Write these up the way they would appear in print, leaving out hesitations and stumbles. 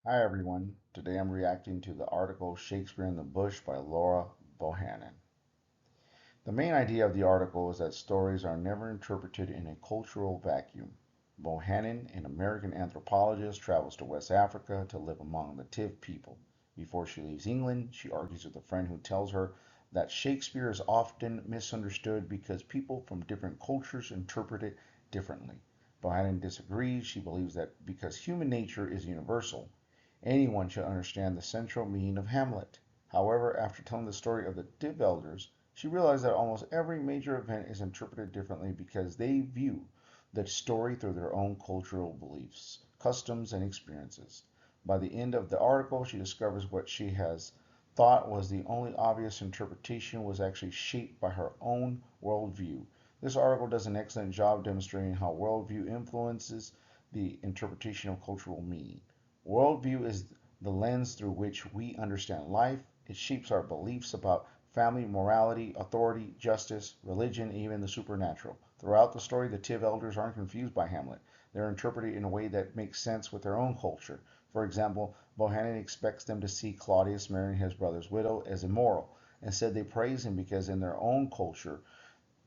Hi everyone. Today I'm reacting to the article Shakespeare in the Bush by Laura Bohannon. The main idea of the article is that stories are never interpreted in a cultural vacuum. Bohannon, an American anthropologist, travels to West Africa to live among the Tiv people. Before she leaves England, she argues with a friend who tells her that Shakespeare is often misunderstood because people from different cultures interpret it differently. Bohannon disagrees. She believes that because human nature is universal, anyone should understand the central meaning of Hamlet. However, after telling the story of the Tiv elders, she realized that almost every major event is interpreted differently because they view the story through their own cultural beliefs, customs, and experiences. By the end of the article, she discovers what she has thought was the only obvious interpretation was actually shaped by her own worldview. This article does an excellent job demonstrating how worldview influences the interpretation of cultural meaning. Worldview is the lens through which we understand life. It shapes our beliefs about family, morality, authority, justice, religion, and even the supernatural. Throughout the story, the Tiv elders aren't confused by Hamlet. They're interpreted in a way that makes sense with their own culture. For example, Bohannon expects them to see Claudius marrying his brother's widow as immoral. Instead, they praise him because in their own culture,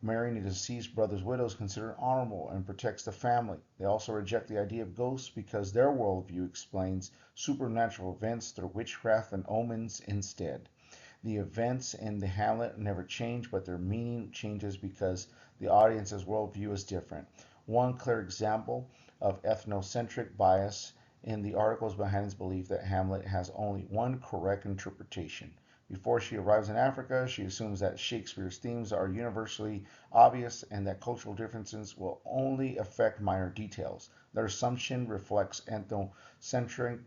marrying a deceased brother's widow is considered honorable and protects the family. They also reject the idea of ghosts because their worldview explains supernatural events through witchcraft and omens instead. The events in the Hamlet never change, but their meaning changes because the audience's worldview is different. One clear example of ethnocentric bias in the article is Bohannon's belief that Hamlet has only one correct interpretation. Before she arrives in Africa, she assumes that Shakespeare's themes are universally obvious and that cultural differences will only affect minor details. Their assumption reflects ethnocentrism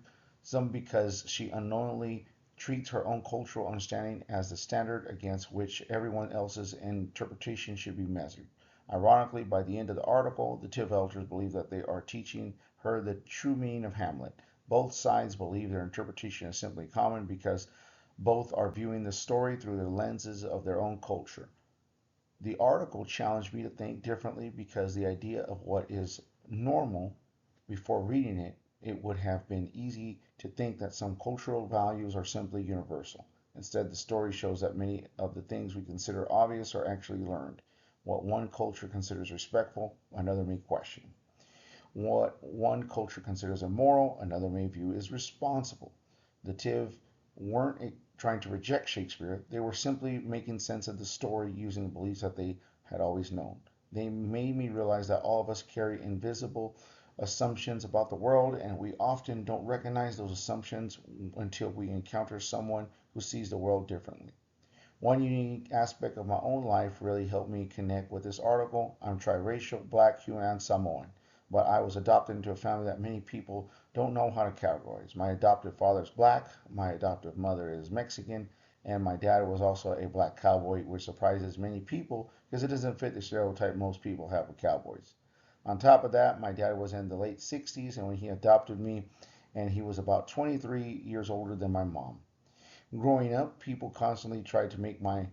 because she unknowingly treats her own cultural understanding as the standard against which everyone else's interpretation should be measured. Ironically, by the end of the article, the Tiv elders believe that they are teaching her the true meaning of Hamlet. Both sides believe their interpretation is simply common because both are viewing the story through the lenses of their own culture. The article challenged me to think differently because the idea of what is normal before reading it, it would have been easy to think that some cultural values are simply universal. Instead, the story shows that many of the things we consider obvious are actually learned. What one culture considers respectful, another may question. What one culture considers immoral, another may view as responsible. The Tiv weren't trying to reject Shakespeare, they were simply making sense of the story using the beliefs that they had always known. They made me realize that all of us carry invisible assumptions about the world, and we often don't recognize those assumptions until we encounter someone who sees the world differently. One unique aspect of my own life really helped me connect with this article. I'm triracial, black, Human, and Samoan, but I was adopted into a family that many people don't know how to categorize. My adoptive father is black, my adoptive mother is Mexican, and my dad was also a black cowboy, which surprises many people because it doesn't fit the stereotype most people have of cowboys. On top of that, my dad was in the late 60s, and when he adopted me, and he was about 23 years older than my mom. Growing up, people constantly tried to make my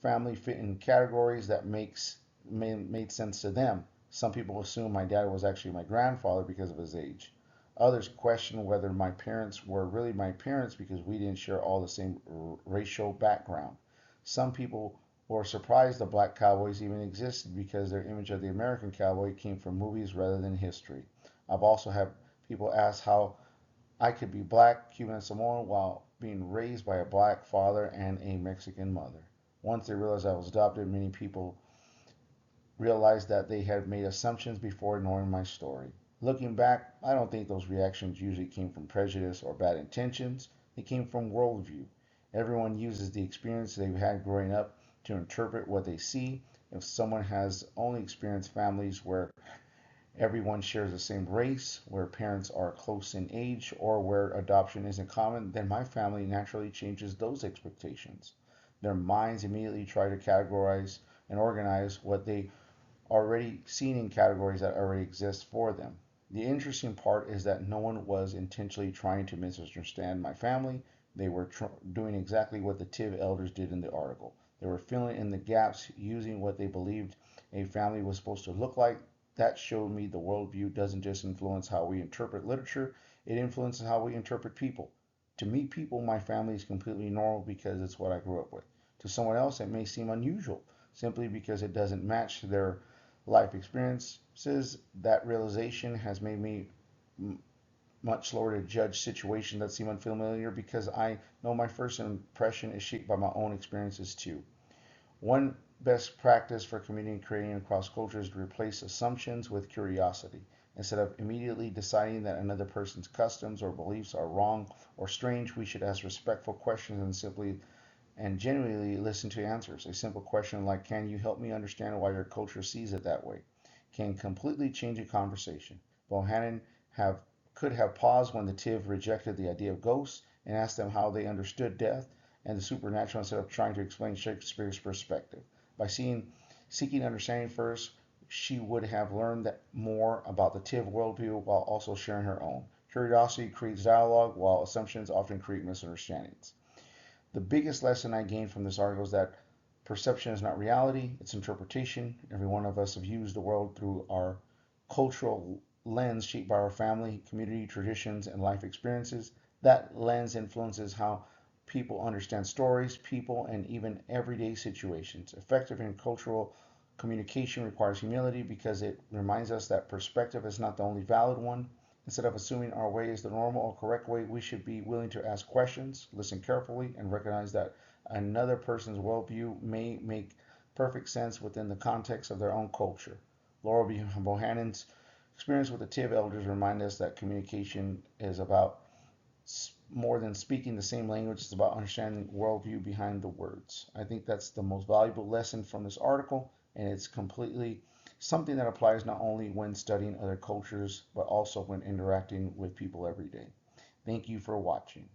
family fit in categories that made sense to them. Some people assume my dad was actually my grandfather because of his age. Others question whether my parents were really my parents because we didn't share all the same racial background. Some people were surprised the black cowboys even existed because their image of the American cowboy came from movies rather than history. I've also had people ask how I could be black, Cuban, and Samoan while being raised by a black father and a Mexican mother. Once they realized I was adopted, many people realized that they had made assumptions before knowing my story. Looking back, I don't think those reactions usually came from prejudice or bad intentions. They came from worldview. Everyone uses the experience they've had growing up to interpret what they see. If someone has only experienced families where everyone shares the same race, where parents are close in age, or where adoption isn't common, then my family naturally changes those expectations. Their minds immediately try to categorize and organize what they already seen in categories that already exist for them. The interesting part is that no one was intentionally trying to misunderstand my family. They were doing exactly what the Tiv elders did in the article. They were filling in the gaps using what they believed a family was supposed to look like that showed me the worldview doesn't just influence how we interpret literature, it influences how we interpret people. To me, people, my family is completely normal because it's what I grew up with. To someone else, it may seem unusual simply because it doesn't match their life experiences. That realization has made me much slower to judge situations that seem unfamiliar because I know my first impression is shaped by my own experiences too. One best practice for communicating across cultures is to replace assumptions with curiosity. Instead of immediately deciding that another person's customs or beliefs are wrong or strange, we should ask respectful questions and simply and genuinely listen to answers. A simple question like, "Can you help me understand why your culture sees it that way?" can completely change a conversation. Bohannon have, could have paused when the Tiv rejected the idea of ghosts and asked them how they understood death and the supernatural instead of trying to explain Shakespeare's perspective. By seeking understanding first, she would have learned that more about the Tiv worldview while also sharing her own. Curiosity creates dialogue, while assumptions often create misunderstandings. The biggest lesson I gained from this article is that perception is not reality, it's interpretation. Every one of us have used the world through our cultural lens shaped by our family, community, traditions, and life experiences. That lens influences how people understand stories, people, and even everyday situations. Effective in cultural communication requires humility because it reminds us that perspective is not the only valid one. Instead of assuming our way is the normal or correct way, we should be willing to ask questions, listen carefully, and recognize that another person's worldview may make perfect sense within the context of their own culture. Laura Bohannon's experience with the Tiv elders remind us that communication is about more than speaking the same language. It's about understanding worldview behind the words. I think that's the most valuable lesson from this article, and it's completely something that applies not only when studying other cultures, but also when interacting with people every day. Thank you for watching.